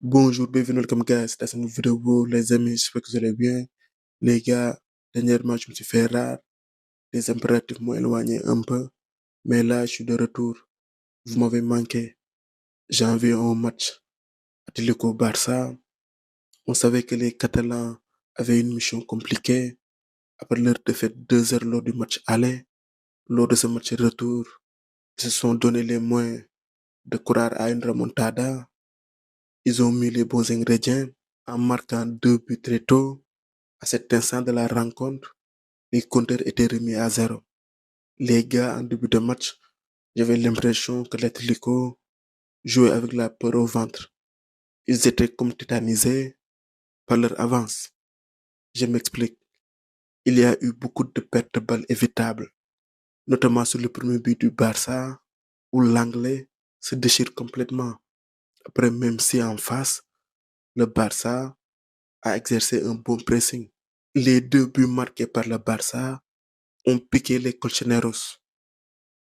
Bonjour, bienvenue welcome guys dans cette nouvelle vidéo les amis, j'espère que vous allez bien. Les gars, dernièrement je me suis fait rare, les impératifs m'ont éloigné un peu, mais là je suis de retour. Vous m'avez manqué. J'ai envie un match Atlético Barça. On savait que les Catalans avaient une mission compliquée après leur défaite 2-0 lors du match aller. Lors de ce match retour, ils se sont donné les moyens de croire à une remontada. Ils ont mis les bons ingrédients en marquant 2 buts très tôt. À cet instant de la rencontre, les compteurs étaient remis à zéro. Les gars, en début de match, j'avais l'impression que l'Atlético jouait avec la peur au ventre. Ils étaient comme tétanisés par leur avance. Je m'explique. Il y a eu beaucoup de pertes de balles évitables, notamment sur le premier but du Barça, où l'anglais se déchire complètement. Après, même si en face, le Barça a exercé un bon pressing. Les 2 buts marqués par le Barça ont piqué les Colchoneros.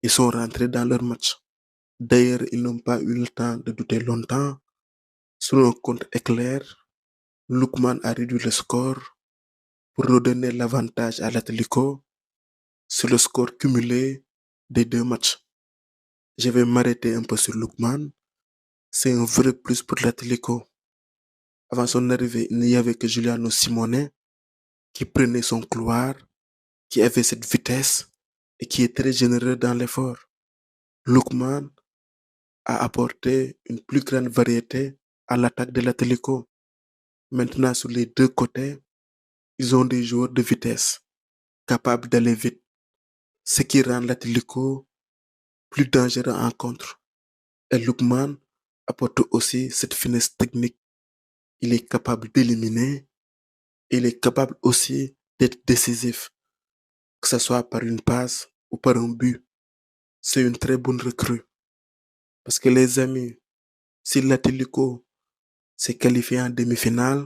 Ils sont rentrés dans leur match. D'ailleurs, ils n'ont pas eu le temps de douter longtemps. Sur un compte éclair, Lookman a réduit le score pour redonner l'avantage à l'Atlético sur le score cumulé des 2 matchs. Je vais m'arrêter un peu sur Lookman. C'est un vrai plus pour l'Atlético. Avant son arrivée, il n'y avait que Giuliano Simone qui prenait son couloir, qui avait cette vitesse et qui est très généreux dans l'effort. Lookman a apporté une plus grande variété à l'attaque de l'Atlético. Maintenant, sur les 2 côtés, ils ont des joueurs de vitesse, capables d'aller vite, ce qui rend l'Atlético plus dangereux en contre. Et Lookman apporte aussi cette finesse technique. Il est capable d'éliminer, il est capable aussi d'être décisif, que ce soit par une passe ou par un but. C'est une très bonne recrue. Parce que les amis, si l'Atlético s'est qualifié en demi-finale,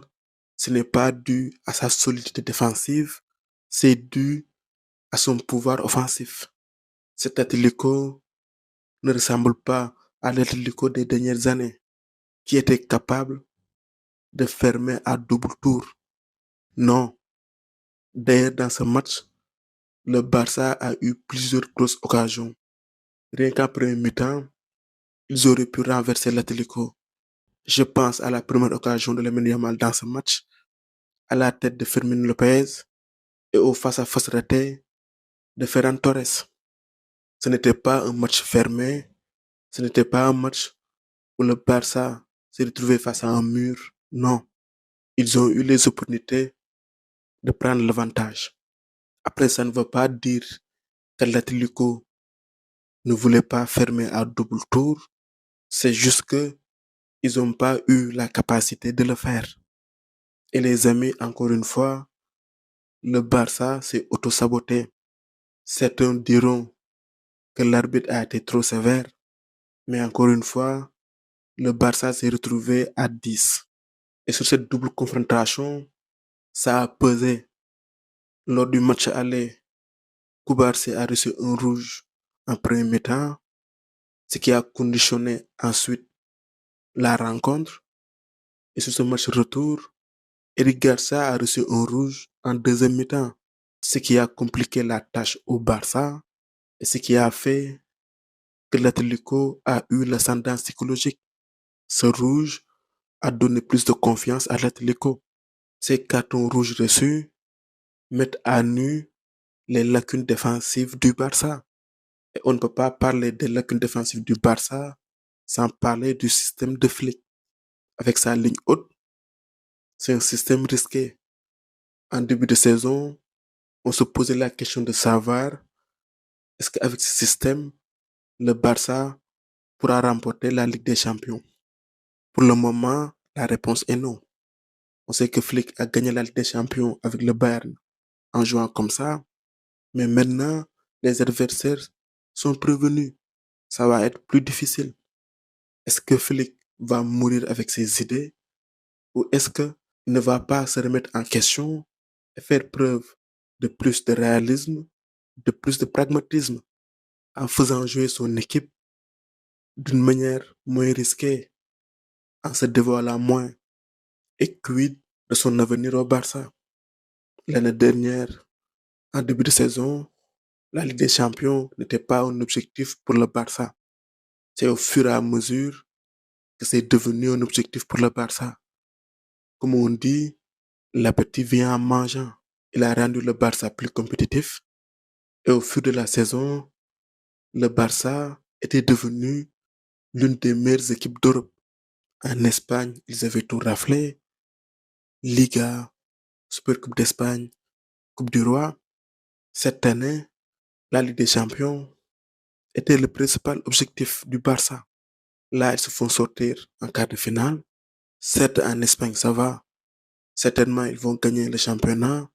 ce n'est pas dû à sa solidité défensive, c'est dû à son pouvoir offensif. Cet Atlético ne ressemble pas à l'Atlético des dernières années, qui était capable de fermer à double tour. Non. D'ailleurs, dans ce match, le Barça a eu plusieurs grosses occasions. Rien qu'en premier mi-temps, ils auraient pu renverser l'Atlético. Je pense à la première occasion de Lamine Yamal dans ce match, à la tête de Fermin Lopez et au face-à-face raté de Ferran Torres. Ce n'était pas un match fermé, ce n'était pas un match où le Barça s'est retrouvé face à un mur. Non, ils ont eu les opportunités de prendre l'avantage. Après, ça ne veut pas dire que l'Atlético ne voulait pas fermer à double tour. C'est juste que ils n'ont pas eu la capacité de le faire. Et les amis, encore une fois, le Barça s'est auto-saboté. Certains diront que l'arbitre a été trop sévère, mais encore une fois, le Barça s'est retrouvé à 10. Et sur cette double confrontation, ça a pesé. Lors du match aller, Koubarsi a reçu un rouge en premier mi-temps, ce qui a conditionné ensuite la rencontre. Et sur ce match retour, Eric Garcia a reçu un rouge en deuxième mi-temps, ce qui a compliqué la tâche au Barça et ce qui a fait que l'Atlético a eu l'ascendant psychologique. Ce rouge a donné plus de confiance à l'Atlético. Ces cartons rouges reçus mettent à nu les lacunes défensives du Barça. Et on ne peut pas parler des lacunes défensives du Barça sans parler du système de Flick. Avec sa ligne haute, c'est un système risqué. En début de saison, on se posait la question de savoir est-ce qu'avec ce système, le Barça pourra remporter la Ligue des Champions. Pour le moment, la réponse est non. On sait que Flick a gagné la Ligue des Champions avec le Bayern en jouant comme ça, mais maintenant, les adversaires sont prévenus. Ça va être plus difficile. Est-ce que Flick va mourir avec ses idées ou est-ce qu'il ne va pas se remettre en question et faire preuve de plus de réalisme, de plus de pragmatisme en faisant jouer son équipe d'une manière moins risquée? en se dévoilant moins. Et quid de son avenir au Barça? L'année dernière, en début de saison, la Ligue des Champions n'était pas un objectif pour le Barça. C'est au fur et à mesure que c'est devenu un objectif pour le Barça. Comme on dit, l'appétit vient en mangeant. Il a rendu le Barça plus compétitif. Et au fur de la saison, le Barça était devenu l'une des meilleures équipes d'Europe. En Espagne, ils avaient tout raflé. Liga, Supercoupe d'Espagne, Coupe du Roi. Cette année, la Ligue des Champions était le principal objectif du Barça. Là, ils se font sortir en quart de finale. Certes, en Espagne, ça va. Certainement, ils vont gagner le championnat.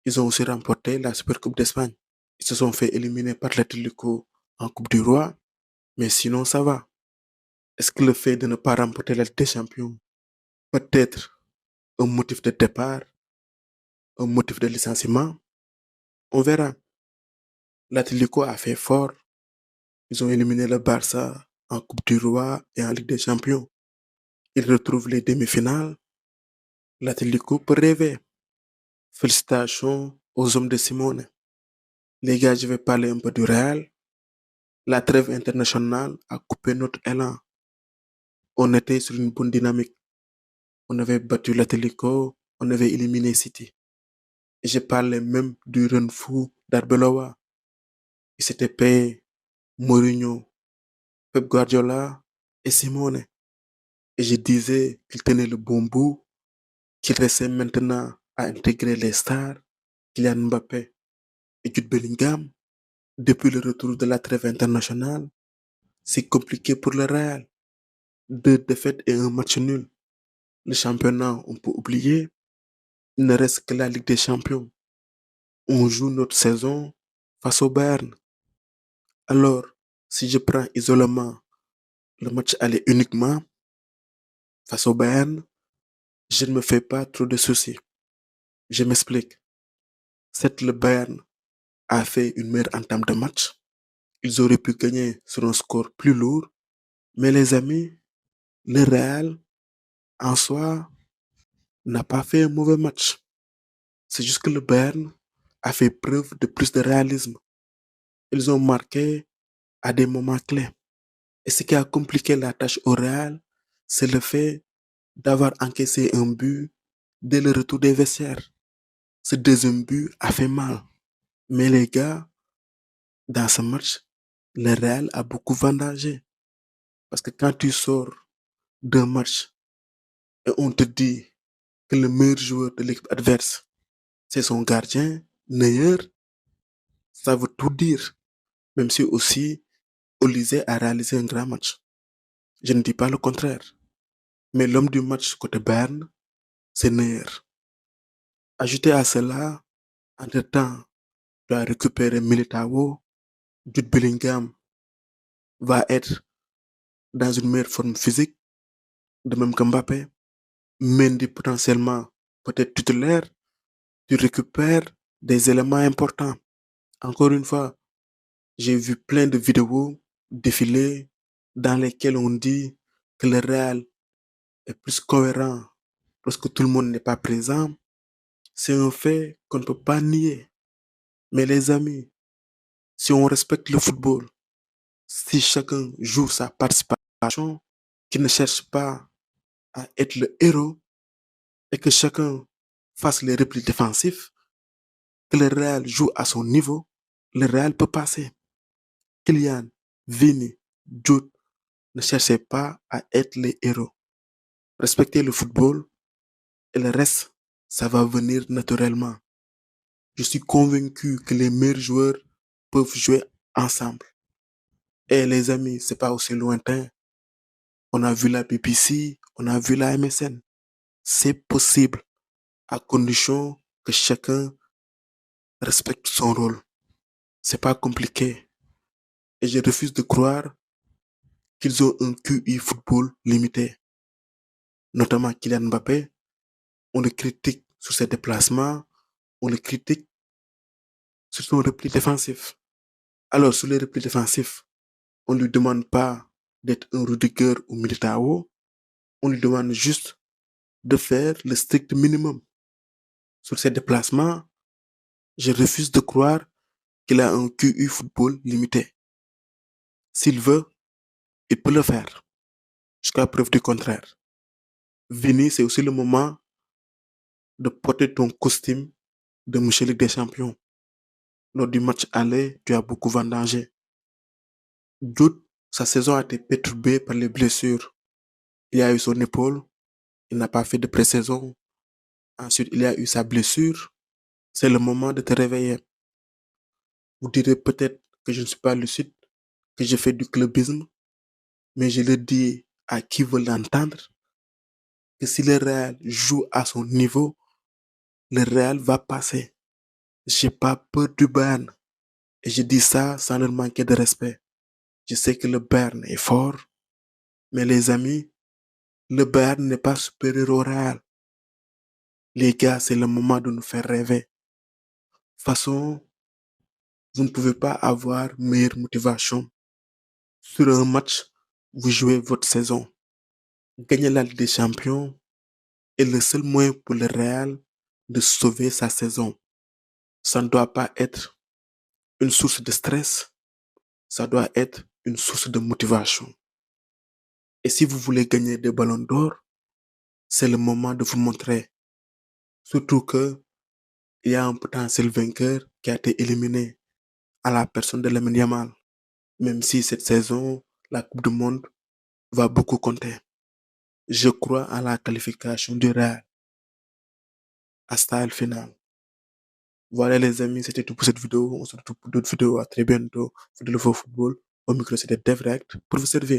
Ils ont aussi remporté la Supercoupe d'Espagne. Ils se sont fait éliminer par l'Atlético en Coupe du Roi. Mais sinon, ça va. Est-ce que le fait de ne pas remporter la Ligue des Champions peut être un motif de départ, un motif de licenciement? On verra. L'Atlético a fait fort. Ils ont éliminé le Barça en Coupe du Roi et en Ligue des Champions. Ils retrouvent les demi-finales. L'Atlético peut rêver. Félicitations aux hommes de Simone. Les gars, je vais parler un peu du Real. La trêve internationale a coupé notre élan. On était sur une bonne dynamique. On avait battu l'Atlético, on avait éliminé City. Et je parlais même du run fou d'Arbeloa. Il s'était payé Mourinho, Pep Guardiola et Simone. Et je disais qu'il tenait le bon bout, qu'il restait maintenant à intégrer les stars, Kylian Mbappé et Jude Bellingham. Depuis le retour de la trêve internationale, c'est compliqué pour le Real. 2 défaites et un match nul. Le championnat, on peut oublier. Il ne reste que la Ligue des Champions. On joue notre saison face au Bayern. Alors, si je prends isolement le match aller uniquement face au Bayern, je ne me fais pas trop de soucis. Je m'explique. Certes, le Bayern a fait une meilleure entame de match. Ils auraient pu gagner sur un score plus lourd. Mais les amis, le Real, en soi, n'a pas fait un mauvais match. C'est juste que le Bayern a fait preuve de plus de réalisme. Ils ont marqué à des moments clés. Et ce qui a compliqué la tâche au Real, c'est le fait d'avoir encaissé un but dès le retour des vestiaires. Ce deuxième but a fait mal. Mais les gars, dans ce match, le Real a beaucoup vendangé. Parce que quand tu sors d'un match et on te dit que le meilleur joueur de l'équipe adverse, c'est son gardien, Neuer, ça veut tout dire. Même si aussi, Olysée a réalisé un grand match. Je ne dis pas le contraire. Mais l'homme du match côté Berne, c'est Neuer. Ajouté à cela, entre-temps, tu as récupéré Militao, Jude Bellingham va être dans une meilleure forme physique, de même que Mbappé. Mendy potentiellement peut-être titulaire, tu récupères des éléments importants. Encore une fois, j'ai vu plein de vidéos défiler dans lesquelles on dit que le Real est plus cohérent lorsque tout le monde n'est pas présent. C'est un fait qu'on ne peut pas nier. Mais les amis, si on respecte le football, si chacun joue sa participation, qui ne cherche pas à être le héros et que chacun fasse les replis défensifs, que le Real joue à son niveau, le Real peut passer. Kylian, Vini, Jude, ne cherchez pas à être les héros. Respectez le football et le reste, ça va venir naturellement. Je suis convaincu que les meilleurs joueurs peuvent jouer ensemble. Et les amis, c'est pas aussi lointain. On a vu la BBC, on a vu la MSN. C'est possible à condition que chacun respecte son rôle. C'est pas compliqué. Et je refuse de croire qu'ils ont un QI football limité. Notamment Kylian Mbappé, on le critique sur ses déplacements, on le critique sur son repli défensif. Alors, sur les replis défensifs, on ne lui demande pas d'être un Rudiger ou Militao, On lui demande juste de faire le strict minimum. Sur ses déplacements, je refuse de croire qu'il a un QI football limité. S'il veut, il peut le faire, jusqu'à preuve du contraire. Vini, c'est aussi le moment de porter ton costume de Monsieur Ligue des Champions. Lors du match aller, tu as beaucoup vendangé. Jude, sa saison a été perturbée par les blessures. Il a eu son épaule, il n'a pas fait de pré-saison. Ensuite, il a eu sa blessure. C'est le moment de te réveiller. Vous direz peut-être que je ne suis pas lucide, que je fais du clubisme, mais je le dis à qui veut l'entendre, que si le Real joue à son niveau, le Real va passer. J'ai pas peur du Bayern. Et je dis ça sans leur manquer de respect. Je sais que le Bayern est fort, mais les amis, le Bayern n'est pas supérieur au Real. Les gars, c'est le moment de nous faire rêver. De toute façon, vous ne pouvez pas avoir meilleure motivation. Sur un match, vous jouez votre saison. Gagner la Ligue des Champions est le seul moyen pour le Real de sauver sa saison. Ça ne doit pas être une source de stress, ça doit être une source de motivation. Et si vous voulez gagner des ballons d'or, c'est le moment de vous montrer. Surtout que il y a un potentiel vainqueur qui a été éliminé à la personne de Lamine Yamal. Même si cette saison, la Coupe du Monde va beaucoup compter. Je crois à la qualification du Real à stade final. Voilà les amis, c'était tout pour cette vidéo. On se retrouve pour d'autres vidéos. À très bientôt. Football. Au micro, c'était Devrect pour vous servir.